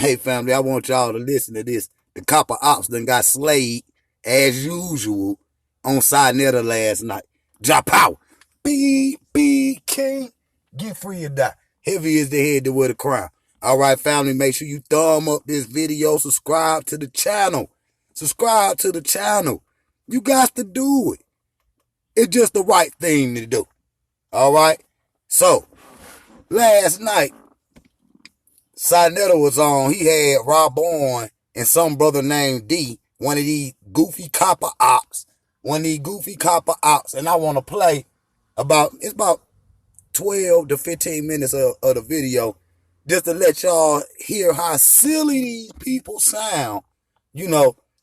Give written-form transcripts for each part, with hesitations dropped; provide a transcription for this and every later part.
Hey, family, I want y'all to listen to this. The copper ops done got slayed, as usual, on Saneter last night. Drop out. B King. Get free or die. Heavy is the head to wear the crown. All right, family, make sure you thumb up this video. Subscribe to the channel. Subscribe to the channel. You got to do it. It's just the right thing to do. All right? So, last night, Saneter was on. He had Rob on and some brother named D, one of these goofy copper ops. And I want to play it's about 12 to 15 minutes of the video just to let y'all hear how silly these people sound,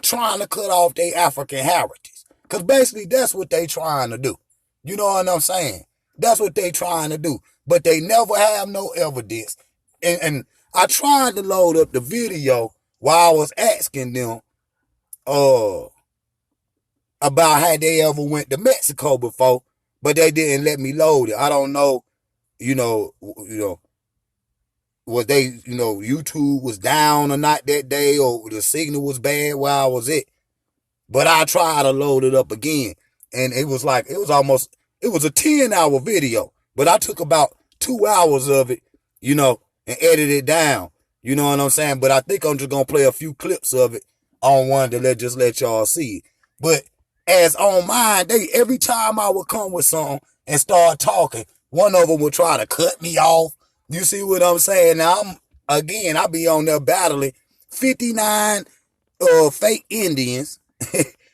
trying to cut off their African heritage. Because basically that's what they trying to do. You know what I'm saying? That's what they trying to do. But they never have no evidence. And I tried to load up the video while I was asking them about how they ever went to Mexico before, but they didn't let me load it. I don't know, was YouTube was down or not that day, or the signal was bad where I was at. But I tried to load it up again, and it was a 10-hour video, but I took about 2 hours of it, and edited it down. You know what I'm saying? But I think I'm just gonna play a few clips of it on one to let y'all see it. But as on mine, every time I would come with something and start talking, one of them would try to cut me off. You see what I'm saying? Now I be on there battling 59 fake Indians,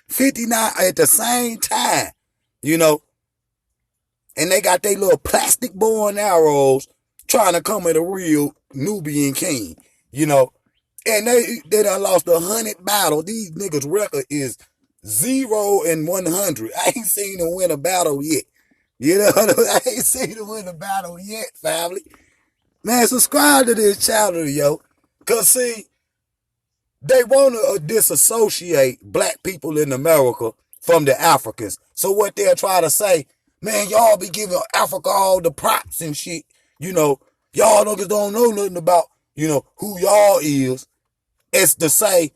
59 at the same time, and they got their little plastic bow and arrows trying to come at a real Nubian king, and they done lost 100 battles. These niggas' record is 0-100. I ain't seen them win a battle yet. I ain't seen them win a battle yet, family. Man, subscribe to this channel, yo. Because, see, they want to disassociate black people in America from the Africans. So what they'll try to say, man, y'all be giving Africa all the props and shit. Y'all niggas don't know nothing about, who y'all is. It's to say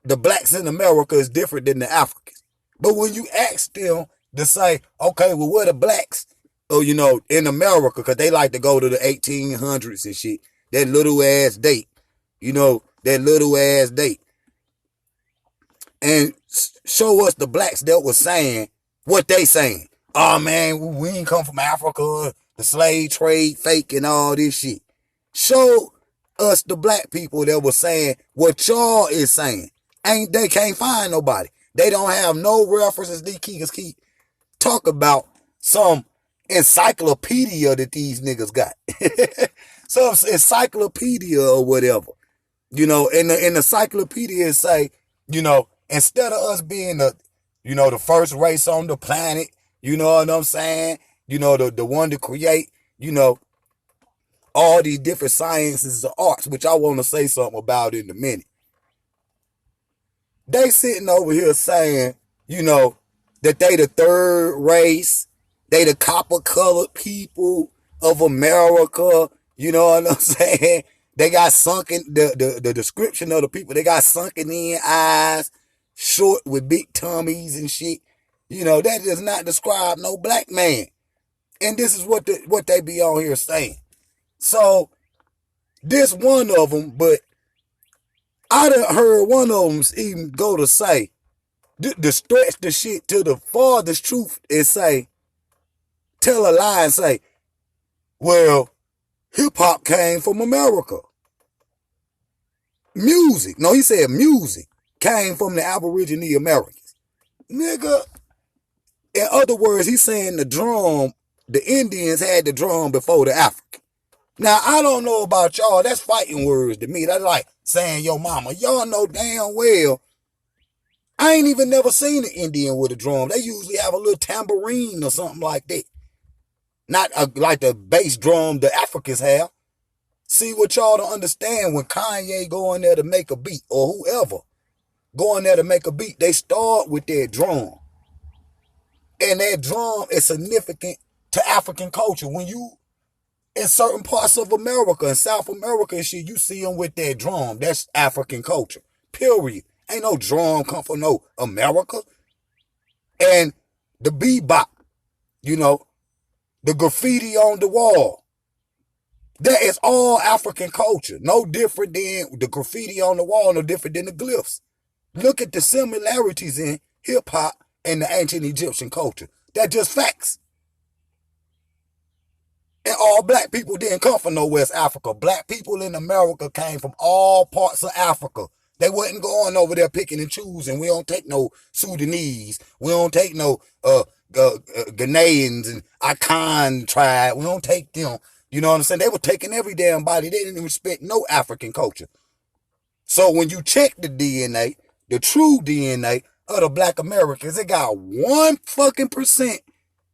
the blacks in America is different than the Africans. But when you ask them to say, okay, well, where the blacks, in America, because they like to go to the 1800s and shit, that little ass date, and show us the blacks that was saying what they saying. Oh, man, we ain't come from Africa, the slave trade fake and all this shit. Show us the black people that was saying what y'all is saying. They can't find nobody. They don't have no references. These keep talk about some encyclopedia that these niggas got. Some encyclopedia or whatever. And the encyclopedia say, instead of us being the first race on the planet, you know what I'm saying? The one to create, all these different sciences or arts, which I want to say something about in a minute. They sitting over here saying, that they the third race, they the copper-colored people of America, you know what I'm saying? They got sunken, the description of the people, they got sunken in eyes, short with big tummies and shit. That does not describe no black man. And this is what they be on here saying. So, this one of them, but I done heard one of them even go to say, to stretch the shit to the farthest truth and say, tell a lie and say, well, hip-hop came from America. Music, no, he said music came from the Aborigine Americans. Nigga, in other words, he's saying the Indians had the drum before the African. Now, I don't know about y'all. That's fighting words to me. That's like saying, yo, mama. Y'all know damn well, I ain't even never seen an Indian with a drum. They usually have a little tambourine or something like that. Not like the bass drum the Africans have. See, what y'all don't understand, when Kanye go in there to make a beat, or whoever go in there to make a beat, they start with their drum. And that drum is significant to African culture. When you in certain parts of America, in South America and shit, you see them with that drum. That's African culture. Period. Ain't no drum come from no America. And the bebop, you know, the graffiti on the wall. That is all African culture. No different than the graffiti on the wall, no different than the glyphs. Look at the similarities in hip hop and the ancient Egyptian culture. That's just facts. And all black people didn't come from no West Africa. Black people in America came from all parts of Africa. They wasn't going over there picking and choosing. We don't take no Sudanese. We don't take no Ghanaians and Akan tribe. We don't take them. You know what I'm saying? They were taking every damn body. They didn't respect no African culture. So when you check the DNA, the true DNA of the black Americans, it got 1%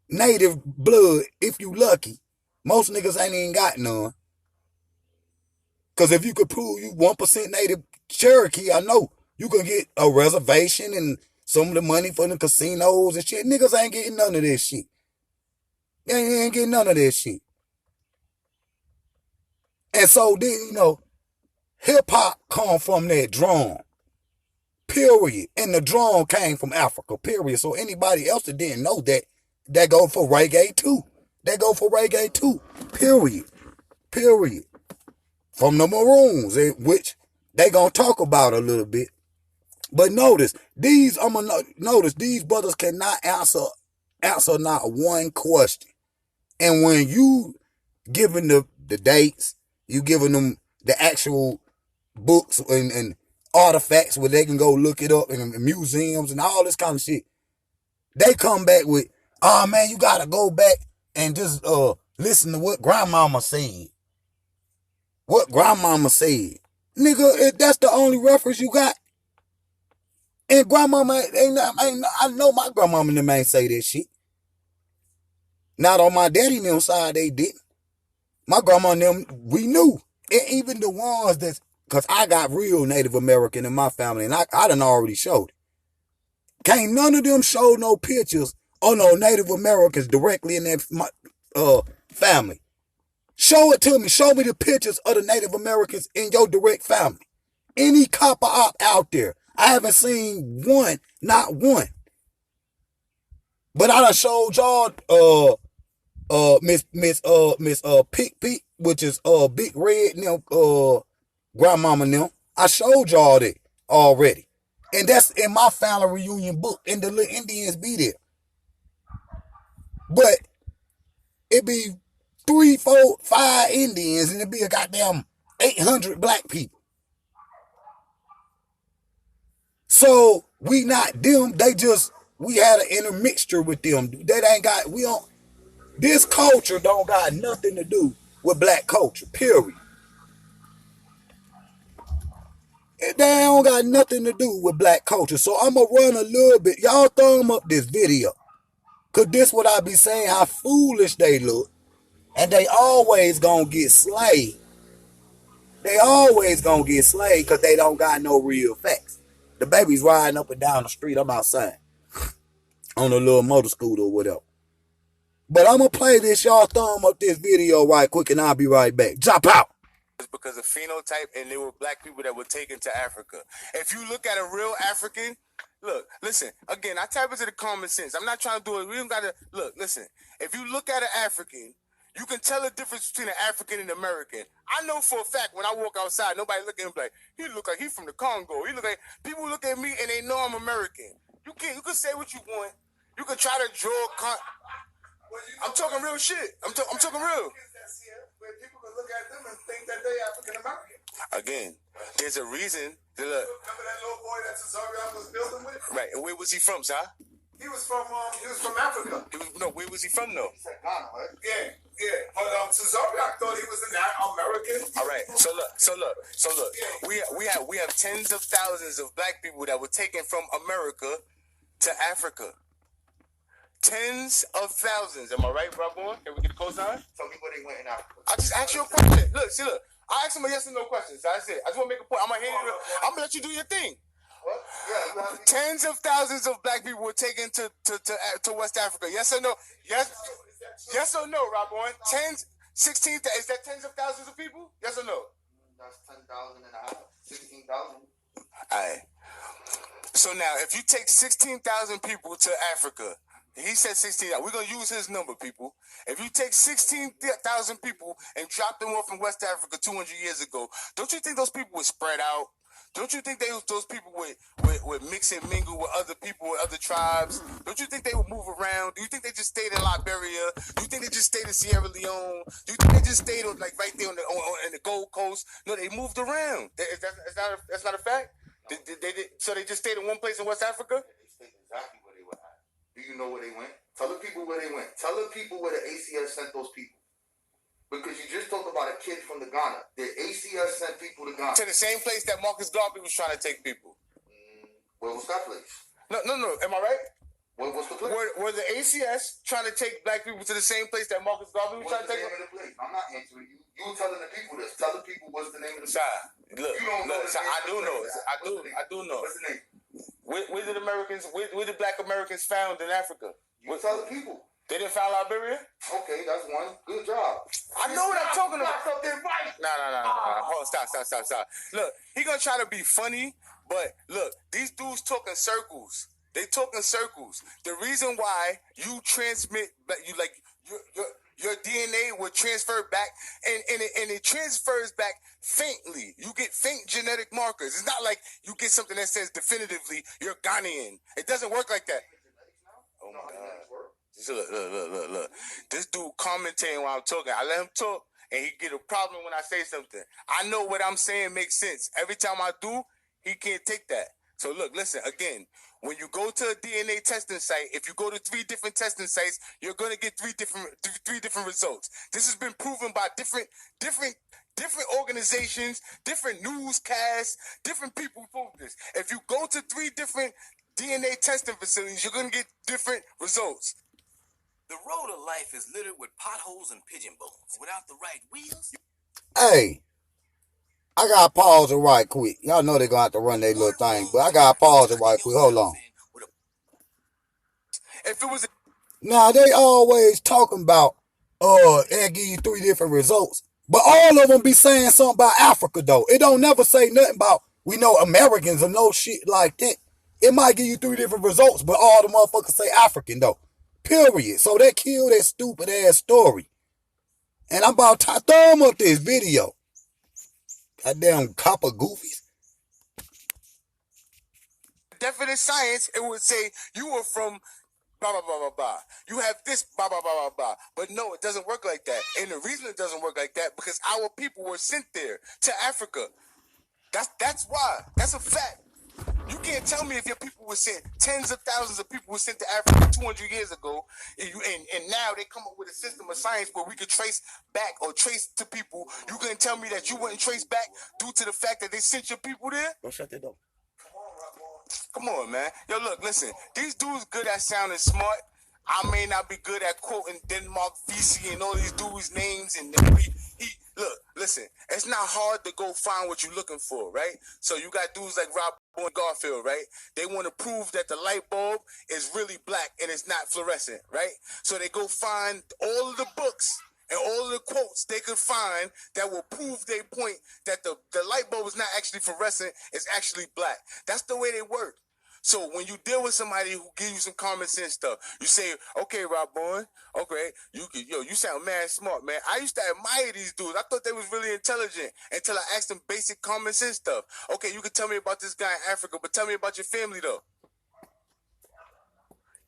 native blood if you lucky. Most niggas ain't even got none. Because if you could prove you 1% native Cherokee, I know you can get a reservation and some of the money for the casinos and shit. Niggas ain't getting none of this shit. They ain't getting none of this shit. And so then, you know, hip-hop come from that drum. Period. And the drum came from Africa. Period. So anybody else that didn't know that, that go for reggae too. They go for reggae too. Period. Period. From the Maroons, which they gonna talk about a little bit. But notice, these brothers cannot answer not one question. And when you giving the dates, you giving them the actual books and artifacts where they can go look it up in museums and all this kind of shit, they come back with, oh man, you gotta go back and just listen to what grandmama said. What grandmama said. Nigga, if that's the only reference you got. And grandmama I know my grandmama and them ain't say that shit. Not on my daddy and them side, they didn't. My grandma and them, we knew. And even the ones that's, because I got real Native American in my family, and I done already showed it. Can't none of them show no pictures of no Native Americans directly in their family. Show it to me. Show me the pictures of the Native Americans in your direct family. Any copper op out there. I haven't seen one, not one. But I done showed y'all Miss Pick Pick, which is Big Red grandmama and them. I showed y'all that already. And that's in my family reunion book. And the little Indians be there. But it be 3, 4, 5 Indians and it be a goddamn 800 black people. So we not them, we had an intermixture with them. This culture don't got nothing to do with black culture, period. They don't got nothing to do with black culture. So I'm going to run a little bit. Y'all thumb up this video. Because this what I be saying, how foolish they look. And they always going to get slayed. They always going to get slayed because they don't got no real facts. The baby's riding up and down the street. I'm outside. On a little motor scooter or whatever. But I'm going to play this. Y'all thumb up this video right quick and I'll be right back. Drop out. Because of phenotype, and they were black people that were taken to Africa. If you look at a real African, look, listen, again, I tap into the common sense. I'm not trying to do it. We don't got to, look, listen. If you look at an African, you can tell the difference between an African and American. I know for a fact when I walk outside, nobody look at him like, he look like he from the Congo. He look like, people look at me and they know I'm American. You can say what you want. You can try to draw, I'm talking real shit. I'm talking real. Where people can look at them and think that they African American. Again, there's a reason. Look. Remember that little boy that Cesarion was building with? Right, and where was he from, sir? He was from Africa. Where was he from though? He said Ghana, right? Yeah. But Cesarion thought he was an American. All right. So look. We have tens of thousands of black people that were taken from America to Africa. Tens of thousands. Am I right, bro? Can we get a cosign? Tell me where they went in Africa. I just asked you a question. Look. I asked him a yes or no question. So that's it. I just want to make a point. I'm gonna let you do your thing. What? Yeah. Tens of thousands of black people were taken to West Africa. Yes or no? Yes or no, Rob Boy? 16, is that tens of thousands of people? Yes or no? That's 10,000 and a half, 16,000. All right. So now, if you take 16,000 people to Africa, he said 16. We're going to use his number, people. If you take 16,000 people and drop them off in West Africa 200 years ago, don't you think those people would spread out? Don't you think those people would mix and mingle with other people, with other tribes? Don't you think they would move around? Do you think they just stayed in Liberia? Do you think they just stayed in Sierra Leone? Do you think they just stayed on, like right there on the Gold Coast? No, they moved around. That's not a fact? So they just stayed in one place in West Africa? They stayed exactly where they were at. Do you know where they went? Tell the people where they went. Tell the people where the ACS sent those people. Because you just talked about a kid from the Ghana. The ACS sent people to Ghana. To the same place that Marcus Garvey was trying to take people. Where was that place? No. Am I right? What's the place? Were the ACS trying to take black people to the same place that Marcus Garvey was trying to take them? What's the name of the place? I'm not answering you. You telling the people this. Tell the people what's the name of the place. Look, I do know. I do know. What's the name? Where did black Americans found in Africa? You tell the people. They didn't find Liberia? Okay, that's one. Good job. I know what I'm talking about. No. Hold on, stop. Look, he gonna try to be funny, but look, these dudes talking circles. They talking circles. The reason why you transmit, your DNA will transfer back, and it transfers back faintly. You get faint genetic markers. It's not like you get something that says definitively you're Ghanaian. It doesn't work like that. Oh my God. Look. This dude commentating while I'm talking. I let him talk, and he get a problem when I say something. I know what I'm saying makes sense. Every time I do, he can't take that. So look, listen, again, when you go to a DNA testing site, if you go to 3 different testing sites, you're going to get three different results. This has been proven by different organizations, different newscasts, different people who prove this. If you go to 3 different DNA testing facilities, you're going to get different results. The road of life is littered with potholes and pigeon bones. Without the right wheels... Hey, I gotta pause it right quick. Y'all know they're gonna have to run their little thing, but I gotta pause it right quick. Hold on. If it was Now, they always talking about, they give you 3 different results. But all of them be saying something about Africa, though. It don't never say nothing about, we know Americans or no shit like that. It might give you 3 different results, but all the motherfuckers say African, though. Period. So that killed that stupid ass story. And I'm about to thumb up this video. Goddamn copper goofies. definite science, it would say you were from blah, blah, blah, blah, blah. You have this blah, blah, blah, blah, blah. But no, it doesn't work like that. And the reason it doesn't work like that, because our people were sent there to Africa. That's why. That's a fact. You can't tell me if your people were sent, tens of thousands of people were sent to Africa 200 years ago, and now they come up with a system of science where we could trace back or trace to people. You couldn't tell me that you wouldn't trace back due to the fact that they sent your people there? Don't shut that door. Come on, man. Yo, look, listen. These dudes good at sounding smart. I may not be good at quoting Denmark, VC, and all these dudes' names. And look, listen. It's not hard to go find what you're looking for, right? So you got dudes like Rob and Garfield, right? They want to prove that the light bulb is really black and it's not fluorescent, right? So they go find all of the books and all of the quotes they could find that will prove their point that the light bulb is not actually fluorescent, it's actually black. That's the way they work. So when you deal with somebody who gives you some common sense stuff, you say, okay, Rob Bowen, okay, you sound mad smart, man. I used to admire these dudes. I thought they was really intelligent until I asked them basic common sense stuff. Okay, you can tell me about this guy in Africa, but tell me about your family, though.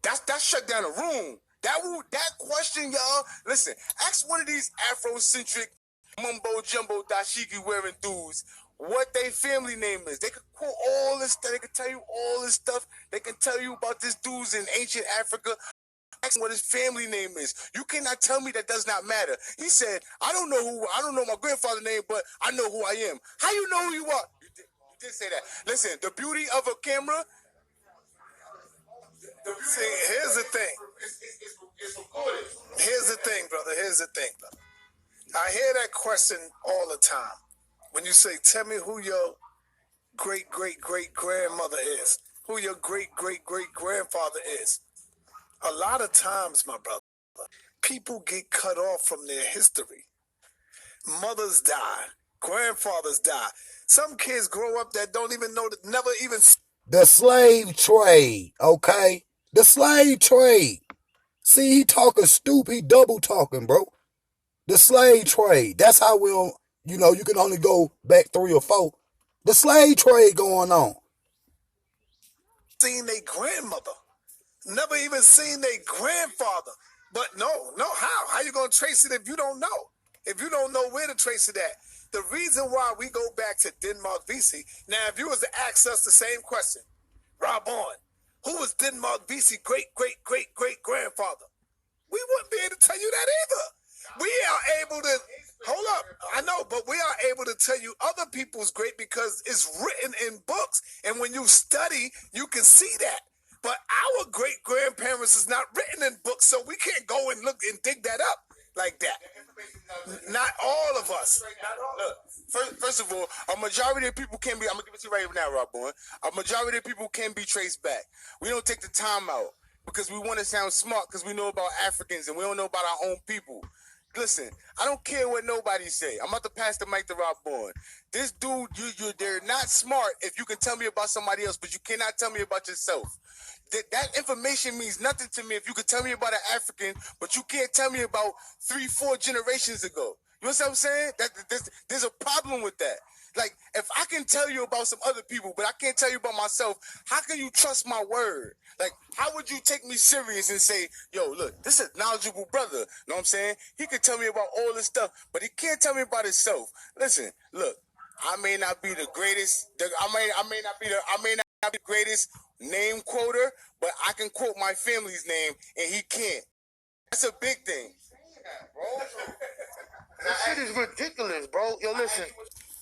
That shut down a room. That question, y'all, listen, ask one of these Afrocentric mumbo jumbo dashiki wearing dudes what their family name is. They could quote all this stuff. They could tell you all this stuff. They can tell you about this dude's in ancient Africa. Ask what his family name is. You cannot tell me that does not matter. He said, I don't know my grandfather's name, but I know who I am. How you know who you are? You did say that. Listen, the beauty of a camera. See, here's the thing. It's recorded. Here's the thing, brother. I hear that question all the time. When you say, tell me who your great-great-great-grandmother is, who your great-great-great-grandfather is. A lot of times, my brother, people get cut off from their history. Mothers die. Grandfathers die. Some kids grow up that don't even know, that never even. The slave trade, okay? The slave trade. See, he talking stupid. He double talking, bro. The slave trade. That's how we'll, you can only go back 3 or 4. The slave trade going on. Seen their grandmother. Never even seen their grandfather. But no, how? How you going to trace it if you don't know? If you don't know where to trace it at? The reason why we go back to Denmark Vesey, now if you was to ask us the same question, Rob on, who was Denmark Vesey great-great-great-great-grandfather? We wouldn't be able to tell you that either. We are able to, hold up, I know, but we are able to tell you other people's great because it's written in books. And when you study, you can see that. But our great-grandparents is not written in books, so we can't go and look and dig that up like that. Not all of us. Look, first of all, a majority of people can be, I'm going to give it to you right now, Rob Bowen. A majority of people can be traced back. We don't take the time out because we want to sound smart because we know about Africans and we don't know about our own people. Listen, I don't care what nobody say. I'm about to pass the mic to Rob Bowen. This dude, they're not smart if you can tell me about somebody else, but you cannot tell me about yourself. That information means nothing to me if you could tell me about an African, but you can't tell me about 3-4 generations ago. You know what I'm saying? There's a problem with that. Like, if I can tell you about some other people, but I can't tell you about myself, how can you trust my word? Like, how would you take me serious and say, yo, look, this is a knowledgeable brother. You know what I'm saying? He could tell me about all this stuff, but he can't tell me about himself. Listen, look, I may not be the greatest, I may not be the greatest name quoter, but I can quote my family's name, and he can't. That's a big thing. That shit is ridiculous, bro. Yo, listen.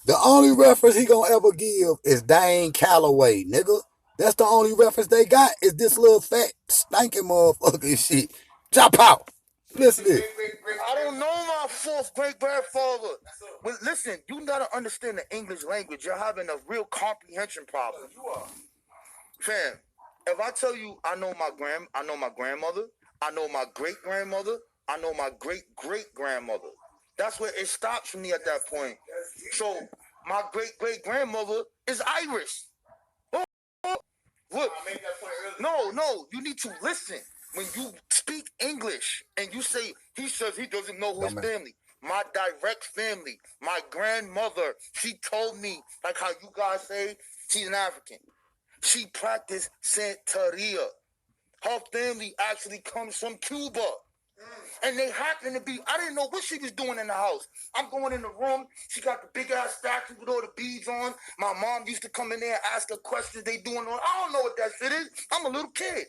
The only reference he gonna ever give is Dane Calloway, nigga. That's the only reference they got is this little fat stinking motherfucking shit. Chop out. Listen to this. I don't know my 4th great-grandfather. But listen, you gotta understand the English language. You're having a real comprehension problem. You are. Fam, if I tell you I know my grandmother, I know my great-grandmother, I know my great-great-grandmother. That's where it stops for me at that point. So my great-great-grandmother is Irish. Look, no, you need to listen. When you speak English and you say, he says he doesn't know his family. My direct family, my grandmother, she told me, like how you guys say, she's an African. She practiced Santeria. Her family actually comes from Cuba. And they happen to be, I didn't know what she was doing in the house. I'm going in the room. She got the big ass statue with all the beads on. My mom used to come in there and ask her questions they doing on. I don't know what that shit is. I'm a little kid.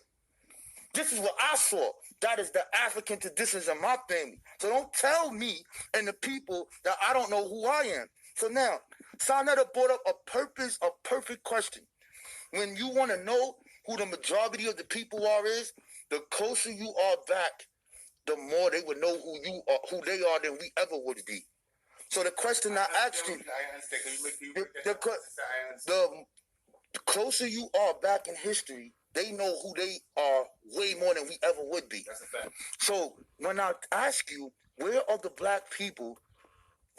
This is what I saw. That is the African traditions in my family. So don't tell me and the people that I don't know who I am. So now, Saneter brought up a perfect question. When you want to know who the majority of the people is, the closer you are back, the more they would know who they are than we ever would be. So the question I asked you, the closer you are back in history, they know who they are way more than we ever would be. That's a fact. So when I ask you, where are the black people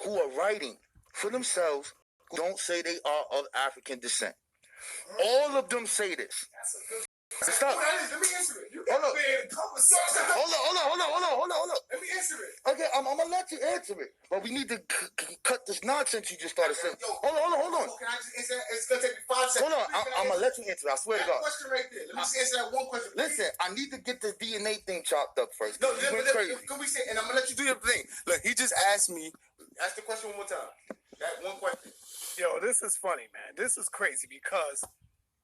who are writing for themselves who don't say they are of African descent? All of them say this. Stop. Let me answer it. You Hold got up. Hold up. Let me answer it. Okay, I'm gonna let you answer it, but we need to cut this nonsense you just started saying. Hold on. Can I just answer that? It's gonna take me 5 seconds. Hold on, I'm gonna let you answer it. I swear to God. Question right there. Let me just answer that one question. Listen, I need to get the DNA thing chopped up first. No, you went crazy. can we say, and I'm gonna let you do your thing. Look, he just asked me. Ask the question one more time. That one question. Yo, this is funny, man. This is crazy because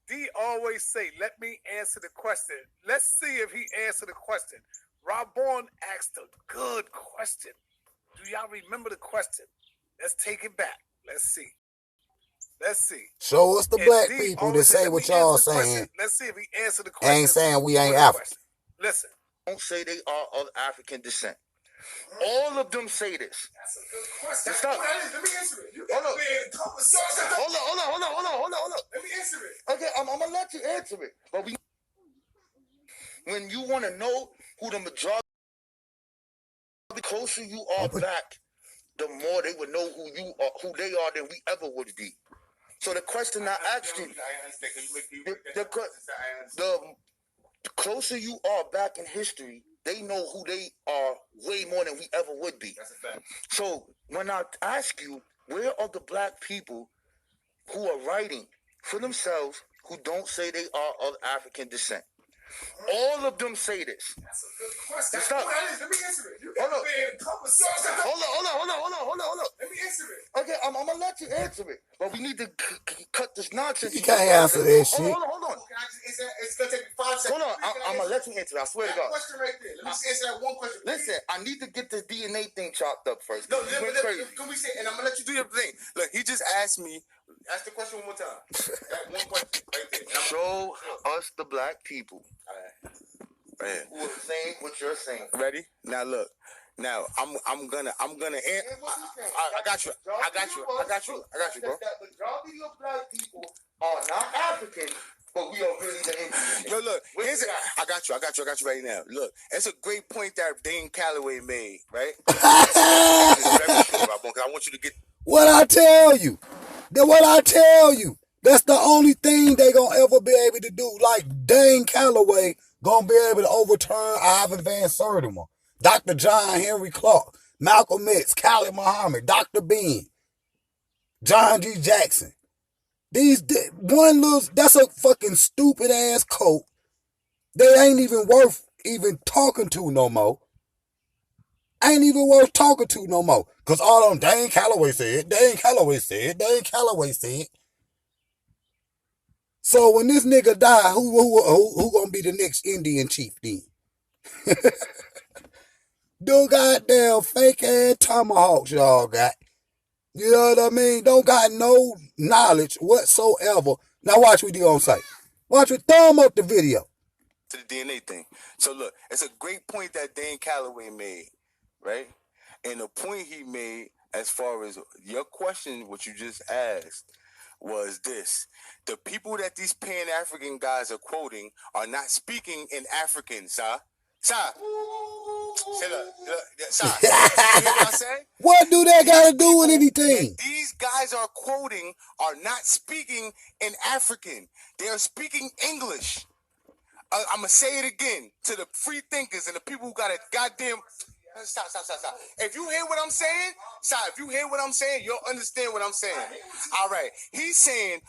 D always say, let me answer the question. Let's see if he answered the question. Rob Bourne asked a good question. Do y'all remember the question? Let's take it back. Let's see. Show us the And black D people that always say let what me y'all answer the question. saying. Let's see if he answered the question. Ain't saying we ain't with a African. question. Listen. Don't say they are of African descent. All of them say this. That's a good question. Stop. Let me answer it. You Hold got up. to be in conversation. Hold up. Let me answer it. Okay, I'm gonna let you answer it. But when you want to know who the majority, the closer you are back, the more they would know who you are, who they are, than we ever would be. So the question I asked you, the closer you are back in history, they know who they are way more than we ever would be. That's a fact. So when I ask you, where are the black people who are writing for themselves who don't say they are of African descent? All of them say this. That's a good question. Stop. Let me answer it. You Hold got on. to be in conversation. Hold on. Let me answer it. Okay, I'm gonna let you answer it, but we need to cut this nonsense. You can't answer that shit. Hold on. Can I just answer that? It's going to take me 5 seconds. Hold on, I'm gonna let you answer it. I swear to That God. question right there. Let me just answer that one question. Listen, I need to get this DNA thing chopped up first. No, You went crazy. can we say, and I'm gonna let you do your thing. Look, he just asked me. Ask the question one more time. That one question right there. And Show us the black people Right. who are saying what you're saying. Ready? Now look. Now I'm gonna I got you, bro. That majority of black people are not African, but we are really the Indians. Yo, look, I got you right now. Look, it's a great point that Dane Calloway made, right? It's very short, because I want you to get What I tell you. That's the only thing they gonna ever be able to do. Like Dane Calloway gonna be able to overturn Ivan Van Sertima, Dr. John Henry Clark, Malcolm X, Khalid Muhammad, Dr. Ben, John G. Jackson. That's a fucking stupid ass coat. They ain't even worth even talking to no more. Cause all of them, Dane Calloway said. So when this nigga die, who gonna be the next Indian chief then? Them goddamn fake ass tomahawks y'all got. You know what I mean? Don't got no knowledge whatsoever. Now watch what he gonna say. Watch it, thumb up the video. to the DNA thing. So look, it's a great point that Dane Calloway made, right? And the point he made as far as your question, what you just asked, was this. The people that these Pan-African guys are quoting are not speaking in African, sir. Sir. Say look, sir. You hear what I say? What do that got to do with anything? These guys are quoting are not speaking in African. They are speaking English. I'm going to say it again to the free thinkers and the people who got a goddamn... Stop. If you hear what I'm saying, you'll understand what I'm saying. All right. He's saying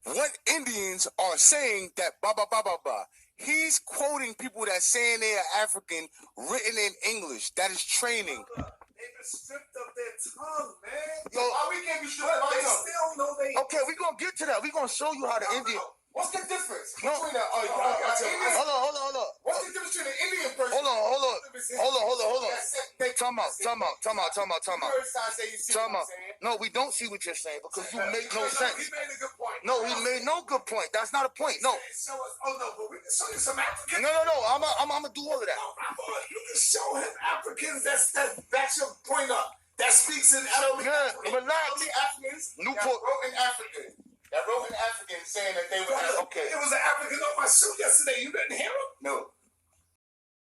what Indians are saying that blah, blah, blah, blah, blah. He's quoting people that saying they are African written in English. That is training. They've been stripped of their tongue, man. Yo, we can't be stripped of their tongue? Still know they... Okay, we're going to get to that. We're going to show you how the Indian... What's the difference No. between a Hold on. What's the difference between an Indian person? Hold on. Time out. No, we don't see what you're saying because you make no sense. He made a good point. No, he made no good point. That's not a point. No. Show us, but we can show you some Africans. No. I'm gonna do all of that. You can show him Africans that's your point up. That speaks in Arabic. Yeah, relax. Only Africans Newport. that wrote in African saying that they were Okay. It was an African on my shoe yesterday. You didn't hear him? No.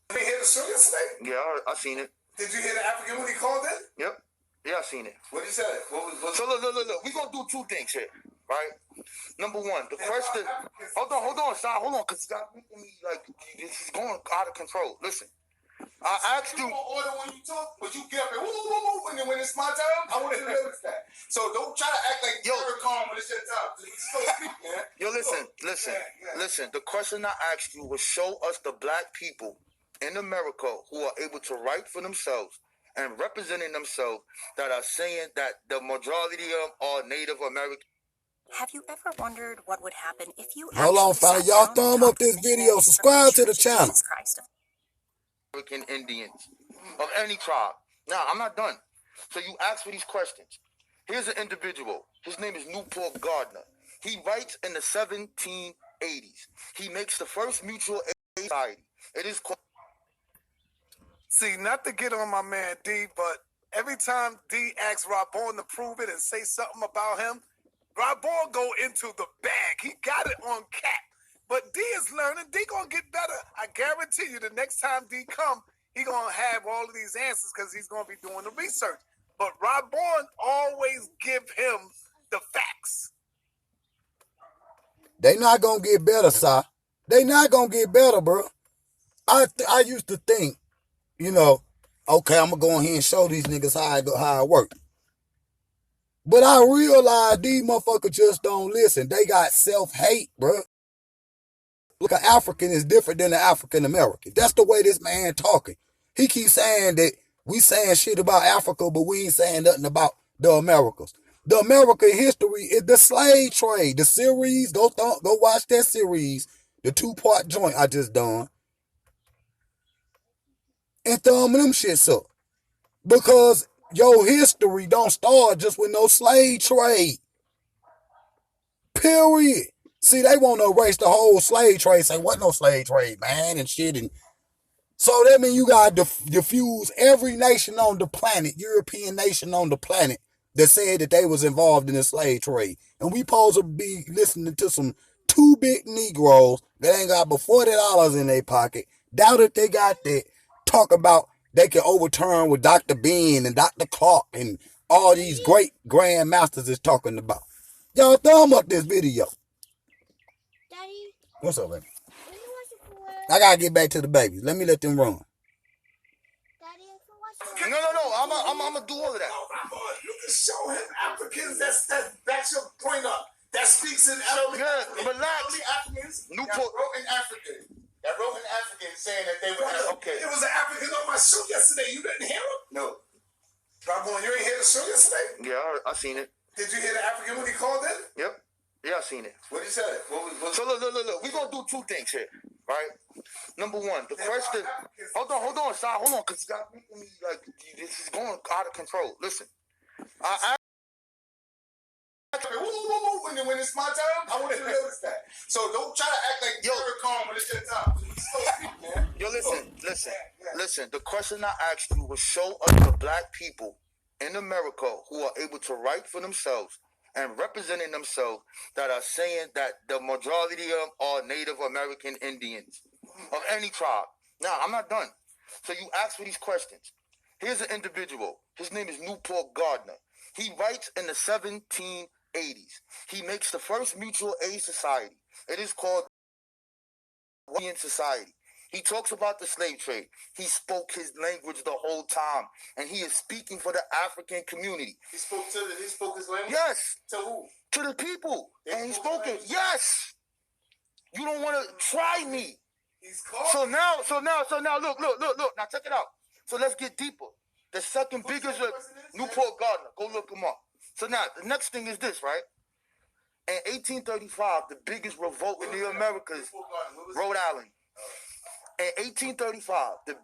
You didn't hear the shoe yesterday? Yeah, I seen it. Did you hear the African when he called in? Yep. Yeah, I seen it. What did he say? So look. We're gonna do two things here, right? Number one, the question. Hold on, son. Hold on, because you got making me like this is going out of control. Listen, I asked you. You want order when you talk, but you get up and woo, and then when it's my turn, I want to notice that. So don't try to act like you're calm when it's your time. Just go speak, man. Yo, listen. The question I asked you was show us the black people in America who are able to write for themselves and representing themselves that are saying that the majority of them are Native American. Have you ever wondered what would happen if you Hold on, actually fella. sat Y'all down thumb and up talked to this video. missionaries from Subscribe to the Church of channel. Jesus Christ of American Indians of any tribe. Now, I'm not done. So you ask for these questions. Here's an individual. His name is Newport Gardner. He writes in the 1780s. He makes the first mutual aid society. It is called... See, not to get on my man D, but every time D asks Rabon to prove it and say something about him, Rabon go into the bag. He got it on cap. But D is learning. D gonna get better. I guarantee you the next time D come, he gonna have all of these answers because he's gonna be doing the research. But Rabon always give him the facts. They not gonna get better, Si. They not gonna get better, bro. I used to think, you know, okay, I'm gonna go in here and show these niggas how it work. But I realized these motherfuckers just don't listen. They got self-hate, bro. Look, an African is different than an African American. That's the way this man talking. He keeps saying that we saying shit about Africa, but we ain't saying nothing about the Americas. The American history is the slave trade. The series, go watch that series, the 2-part joint I just done, and thumb them shits up. Because your history don't start just with no slave trade. Period. See, they want to erase the whole slave trade, say, what no slave trade, man, and shit. And so that means you got to diffuse every nation on the planet, European nation on the planet, that said that they was involved in the slave trade. And we supposed to be listening to some 2 big Negroes that ain't got but $40 in their pocket. Doubt if they got that. Talk about they can overturn what Dr. Bean and Dr. Clark and all these great grandmasters is talking about. Y'all thumb up this video. Daddy, What's up, baby? when you watch the pool, I gotta get back to the babies. Let me let them run. Daddy, if you watch the No. I'm gonna do all of that. No, Rabon, you can show him Africans that's your pointer that speaks in Arabic. Yeah, relax. Only Africans Newport. wrote in African. That wrote in African saying that they were Okay. It was an African on my show yesterday. You didn't hear him? No. Rabon, you ain't hear the show yesterday? Yeah, I seen it. Did you hear the African when he called in? Yep. Yeah, I seen it. What he said? So look. We're gonna do 2 things here, right? Number one, the question. Hold on, Si. Hold on, because you got me like this is going out of control. Listen, When it's my turn, I want you to notice that. So don't try to act like you're calm when it's your time. Yo, listen. The question I asked you was show us the black people in America who are able to write for themselves and representing themselves that are saying that the majority of them are Native American Indians of any tribe. Now, I'm not done. So you ask for these questions. Here's an individual. His name is Newport Gardner. He writes in the 1780s. He makes the first mutual aid society. It is called Indian Society. He talks about the slave trade. He spoke his language the whole time, and he is speaking for the African community. He spoke his language? Yes. To who? To the people. And he spoke it. Yes. You don't want to try me. He's called. So now, look. Now check it out. So let's get deeper. The second biggest Newport Gardner. Go look him up. So now, the next thing is this, right? In 1835, the biggest revolt in the Americas, Rhode Island. In 1835,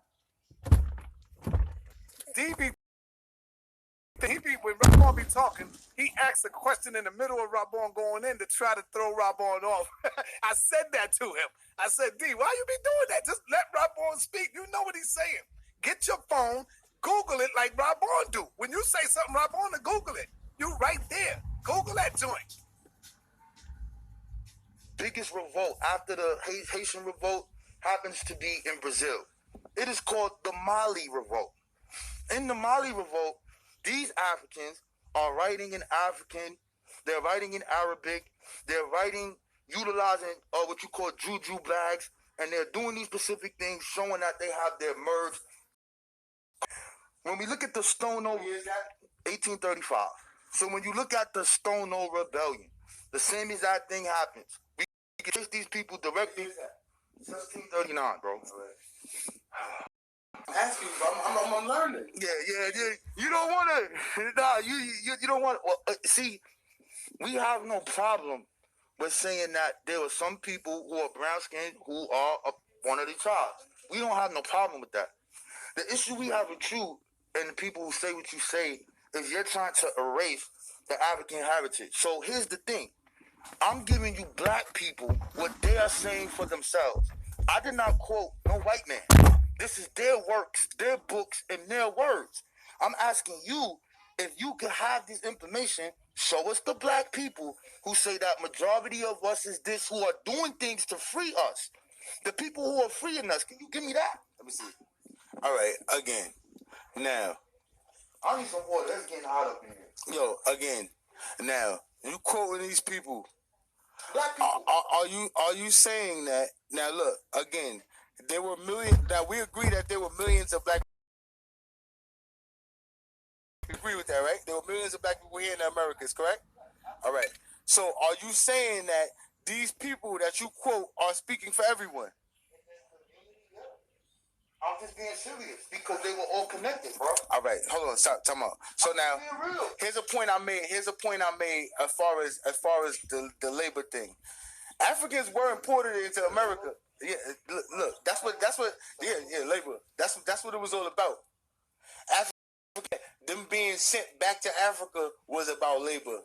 When Rabon be talking, he asks a question in the middle of Rabon going in to try to throw Rabon off. I said that to him. I said, D, why you be doing that? Just let Rabon speak. You know what he's saying. Get your phone, Google it like Rabon do. When you say something, Rabon to Google it. You right there. Google that joint. biggest revolt after the Haitian revolt happens to be in Brazil. It is called the Mali Revolt. In the Mali Revolt, these Africans are writing in African, they're writing in Arabic, they're writing, utilizing what you call juju bags, and they're doing these specific things showing that they have their merged. When we look at the Stono, 1835. So when you look at the Stono Rebellion, the same exact thing happens. We can trace these people directly. 1739, bro. I'm asking you, I'm learning. Yeah. You don't want to. Nah, you don't want. Well, see, we have no problem with saying that there are some people who are brown skinned who are one of the tribes. We don't have no problem with that. The issue we have with you and the people who say what you say is you're trying to erase the African heritage. So here's the thing. I'm giving you black people what they are saying for themselves. I did not quote no white man. This is their works, their books, and their words. I'm asking you if you could have this information, show us the black people who say that majority of us is this, who are doing things to free us. The people who are freeing us. Can you give me that? Let me see. All right, again. Now, I need some water. It's getting hot up in here. Yo, again, now you quoting these people. Black people. Are you saying that? Now look, again, there were millions. Now we agree that there were millions of black. We agree with that, right? There were millions of black people here in the Americas, correct? All right. So are you saying that these people that you quote are speaking for everyone? I'm just being serious because they were all connected, bro. All right, hold on, stop, time out. So now, here's a point I made. Here's a point I made as far as the labor thing. Africans were imported into America. Yeah, look, that's what. Yeah, labor. That's what it was all about. Africa, them being sent back to Africa was about labor.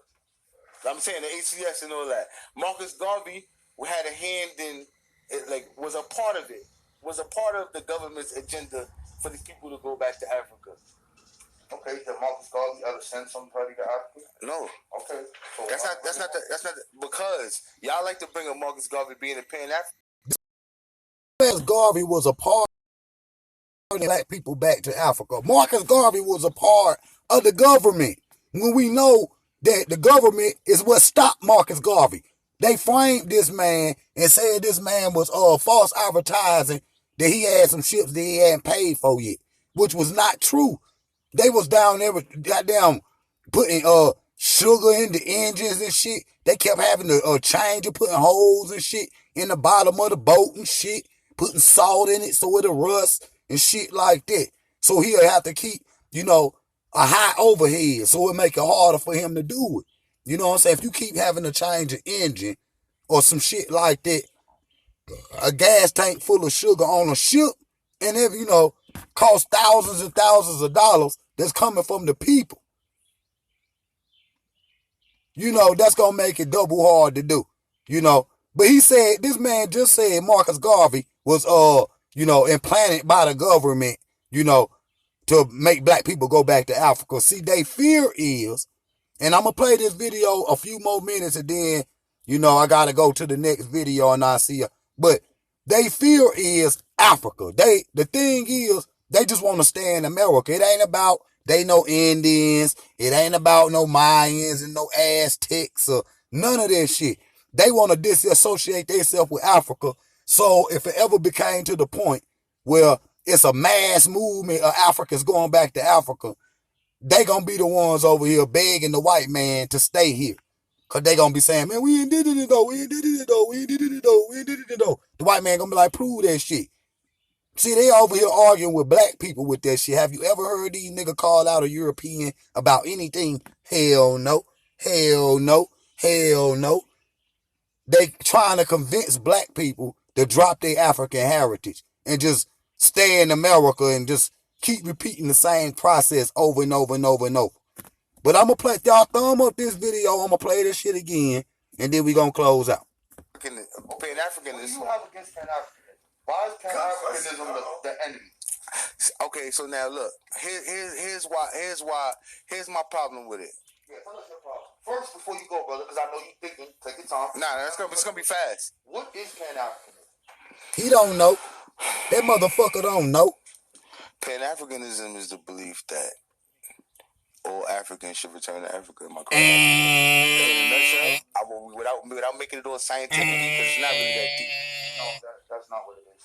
I'm saying the ACS and all that. Marcus Garvey had a hand in it, like was a part of it. Was a part of the government's agenda for these people to go back to Africa. Okay, did Marcus Garvey ever send somebody to Africa? No. Okay. So that's not because y'all like to bring up Marcus Garvey being a Pan-African. Marcus Garvey was a part of black people back to Africa. Marcus Garvey was a part of the government. When we know that the government is what stopped Marcus Garvey. They framed this man and said this man was false advertising that he had some ships that he hadn't paid for yet, which was not true. They was down there with goddamn putting sugar in the engines and shit. They kept having to change it, putting holes and shit in the bottom of the boat and shit, putting salt in it so it'll rust and shit like that. So he'll have to keep, a high overhead so it make it harder for him to do it. You know what I'm saying? If you keep having to change an engine or some shit like that, a gas tank full of sugar on a ship, and if, cost thousands and thousands of dollars that's coming from the people, that's going to make it double hard to do, But this man just said Marcus Garvey was, implanted by the government, to make black people go back to Africa. See, they fear is, and I'm going to play this video a few more minutes and then, I got to go to the next video and I see you. But they fear is Africa. The thing is, they just want to stay in America. It ain't about they no Indians. It ain't about no Mayans and no Aztecs or none of that shit. They want to disassociate themselves with Africa. So if it ever became to the point where it's a mass movement of Africans going back to Africa, they gonna be the ones over here begging the white man to stay here. Cause they gonna be saying, man, we ain't did it though, we ain't did it though, we ain't did it though, we ain't did it though. The white man gonna be like, prove that shit. See, they over here arguing with black people with that shit. Have you ever heard these niggas call out a European about anything? Hell no. Hell no. Hell no. They trying to convince black people to drop their African heritage and just stay in America and just keep repeating the same process over and over and over and over. But I'm going to play, y'all thumb up this video. I'm going to play this shit again, and then we going to close out. Pan-Africanism. What do you have against Pan-Africanism? Why is Pan-Africanism the enemy? Okay, so now look. Here's my problem with it. Yeah, tell us your problem. First, before you go, brother, because I know you thinking, take your time. Nah, it's gonna be fast. What is Pan-Africanism? He don't know. That motherfucker don't know. Pan-Africanism is the belief that all Africans should return to Africa. Am I correct? In a nutshell, without making it all scientific, because it's not really that deep. No, that's not what it is.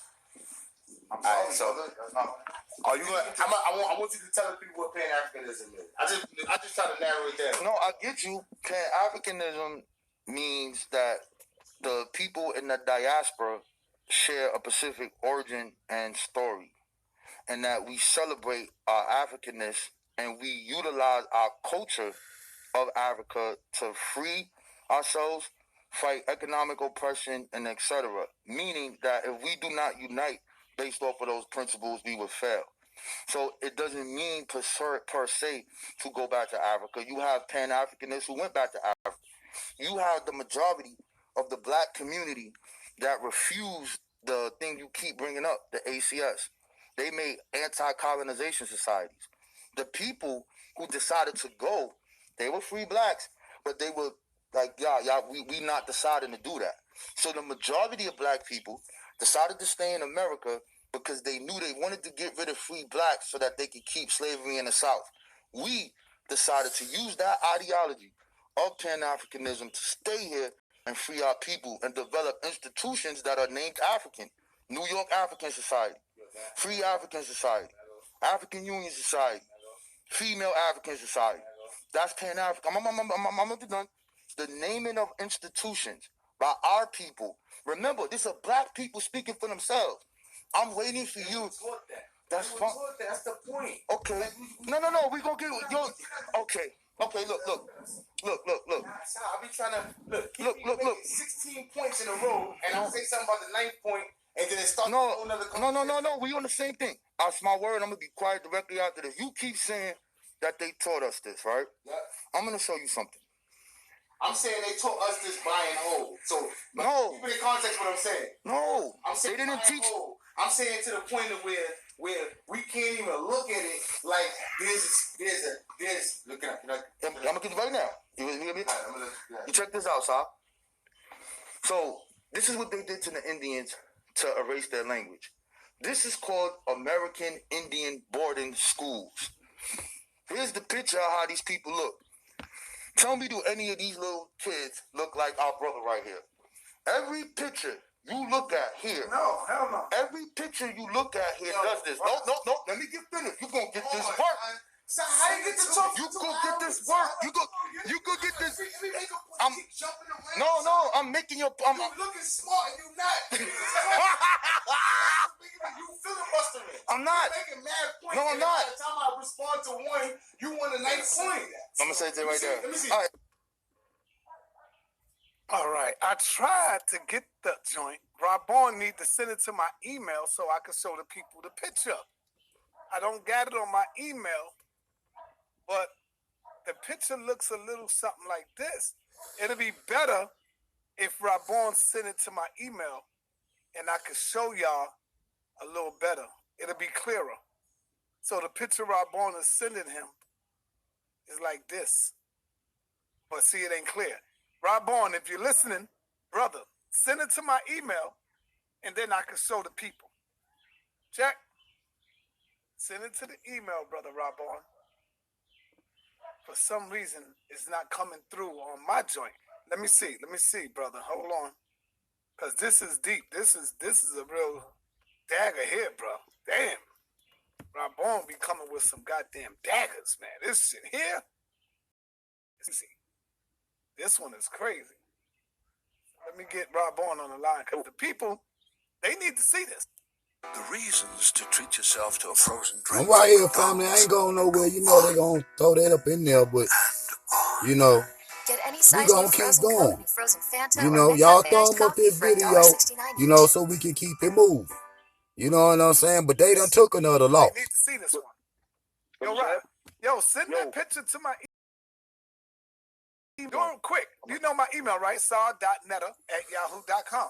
I'm sorry, sorry, so that's not what it is. Are you gonna? I want you to tell the people what Pan-Africanism is. I just try to narrow it down. No, I get you. Pan-Africanism means that the people in the diaspora share a specific origin and story, and that we celebrate our Africanness and we utilize our culture of Africa to free ourselves, fight economic oppression, and etc. Meaning that if we do not unite based off of those principles, we will fail. So it doesn't mean per se to go back to Africa. You have Pan-Africanists who went back to Africa. You have the majority of the black community that refused the thing you keep bringing up, the ACS. They made anti-colonization societies. The people who decided to go, they were free blacks, but they were like, we not deciding to do that. So the majority of black people decided to stay in America because they knew they wanted to get rid of free blacks so that they could keep slavery in the South. we decided to use that ideology of Pan-Africanism to stay here and free our people and develop institutions that are named African. New York African Society, Free African Society, African Union Society, Female African Society. That's Pan-African. I'm done. The naming of institutions by our people. Remember, these are black people speaking for themselves. I'm waiting for you. That's fine. That's the point. Okay. No. We gonna get yo. Okay. Look. I be trying to look. 16 points in a row, and I'll say something about the ninth point, and then it starts a whole nother conversation. No. We on the same thing. That's my word. I'm gonna be quiet directly after this. You keep saying that they taught us this, right? Yeah. I'm gonna show you something. I'm saying they taught us this buy and hold. So no. Keep it in context what I'm saying. No. I'm saying they didn't teach. Hold. I'm saying to the point of where we can't even look at it like there's look at it. I'm gonna get you right now. You check this out, Sal. So this is what they did to the Indians to erase their language. This is called American Indian boarding schools. Here's the picture of how these people look. Tell me, do any of these little kids look like our brother right here? Every picture you look at here. No, hell no. Every picture you look at here does this. No. Let me get finished. You gonna get this work. So how you get to talk? You go get this work. You go get this. Jumping around. No. I'm making your. You looking smart and you not. You filibustering. I'm not. You're making mad points. No, I'm not. By the time I respond to one, you want a nice point. I'm gonna say it right there. Let me see. All right. I tried to get the joint. Rabon need to send it to my email so I can show the people the picture. I don't got it on my email, but the picture looks a little something like this. It'll be better if Rabon sent it to my email and I could show y'all a little better. It'll be clearer. So the picture Rabon is sending him is like this. But see, it ain't clear. Rabon, if you're listening, brother, send it to my email and then I can show the people. Check. Send it to the email, brother Rabon. For some reason, it's not coming through on my joint. Let me see, brother. Hold on. Because this is deep. This is a real dagger here, bro. Damn. Rabon be coming with some goddamn daggers, man. This shit here. See. This one is crazy. Let me get Rabon on the line because the people, they need to see this. The reasons to treat yourself to a frozen drink. I'm right here, family. I ain't going nowhere. You know they gonna throw that up in there, but you know, Get any we size gonna new keep frozen going. Coke, new frozen Fanta, You or know, mix y'all up thumb iced up coffee this for video, $1.69 you know, so we can keep it moving. You know what I'm saying? But they done took another loss. I need to see this one. Yo, right. Yo, send that picture to my email. Do it quick. You know my email, right? saw.netter@yahoo.com.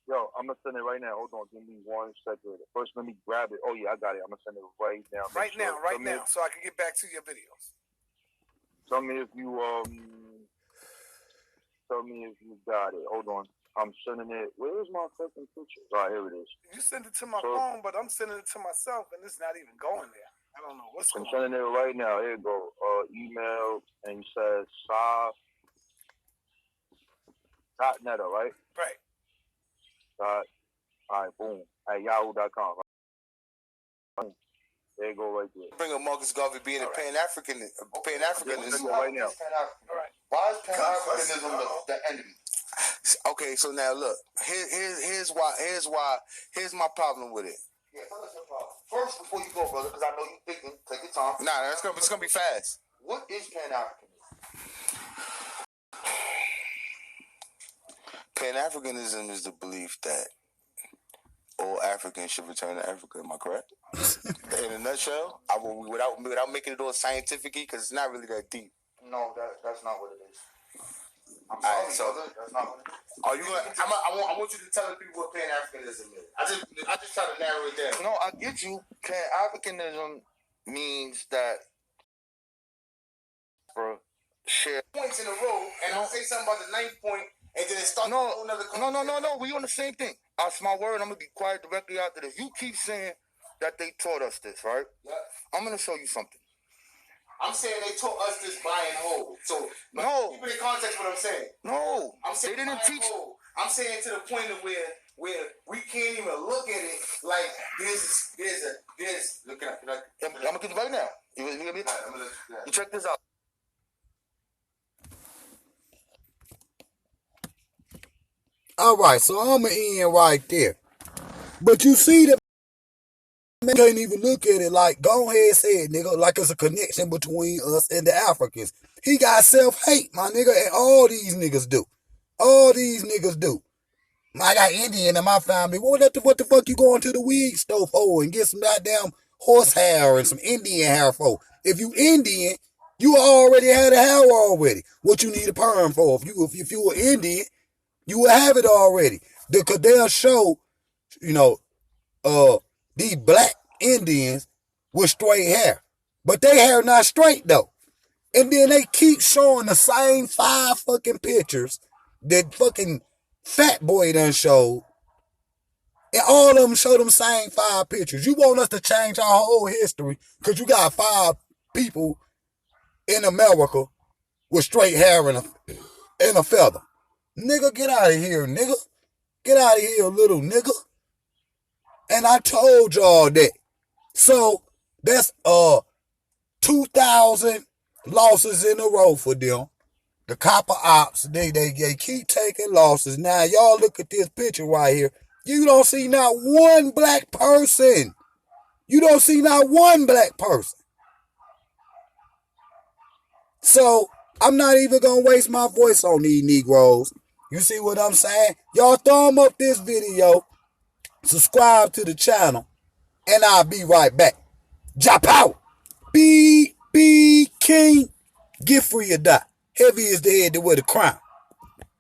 Yo, I'm gonna send it right now. Hold on, give me 1 second. First, let me grab it. Oh yeah, I got it. I'm gonna send it right now. Right now, so I can get back to your videos. Tell me if you got it. Hold on, I'm sending it. Where's my fucking pictures? All right, here it is. You send it to my phone, but I'm sending it to myself, and it's not even going there. I don't know what's going on. I'm sending it right now. Here you go. Email, and you said sa.netter, right? Right. All right, boom. At yahoo.com. Right? There you go right there. Bring up Marcus Garvey being a Pan-Africanist. Pan-Africanism right now. All right. Why is Pan-Africanism the enemy? Okay, so now look. Here's my problem with it. Yeah, tell us your problem. First, before you go, brother, because I know you're thinking, take your time. Nah, it's gonna be fast. What is Pan-Africanism? Pan-Africanism is the belief that all Africans should return to Africa. Am I correct? In a nutshell, without making it all scientific, because it's not really that deep. No, that's not what it is. I'm sorry, sorry, brother. That's not what it is. Are you gonna? I want you to tell the people what Pan-Africanism is. I just try to narrow it down. No, I get you. Pan-Africanism means that for share points in a row, and I'll say something about the ninth point, and then it starts a whole nother conversation. No. We on the same thing. That's my word. I'm gonna be quiet directly after this. You keep saying that they taught us this, right? Yeah. I'm gonna show you something. I'm saying they taught us this buy and hold. So No. keep it in context what I'm saying. No. I'm saying They didn't buy and teach. hold. I'm saying to the point of where we can't even look at it like there's look at it. I'm gonna get you right now. You check this out. All right, so I'm going to end right there. But you see that man can't even look at it like, go ahead and say it, nigga, like it's a connection between us and the Africans. He got self-hate, my nigga, and all these niggas do. All these niggas do. I got Indian in my family. What the fuck you going to the weed store for and get some goddamn horse hair and some Indian hair for? If you Indian, you already had a hair already. What you need a perm for? If you were Indian, you will have it already. Because they'll show, you know, these black Indians with straight hair. But their hair not straight though. And then they keep showing the same 5 fucking pictures that fucking Fat Boy done showed. And all of them show them same 5 pictures. You want us to change our whole history because you got 5 people in America with straight hair and a feather. Nigga, get out of here, nigga. Get out of here, little nigga. And I told y'all that. So that's 2,000 losses in a row for them. The copper ops, they keep taking losses. Now y'all look at this picture right here. You don't see not one black person. You don't see not one black person. So I'm not even gonna waste my voice on these Negroes. You see what I'm saying? Y'all thumb up this video, subscribe to the channel, and I'll be right back. Jump out. B King. Get free or die. Heavy is the head to wear the crown.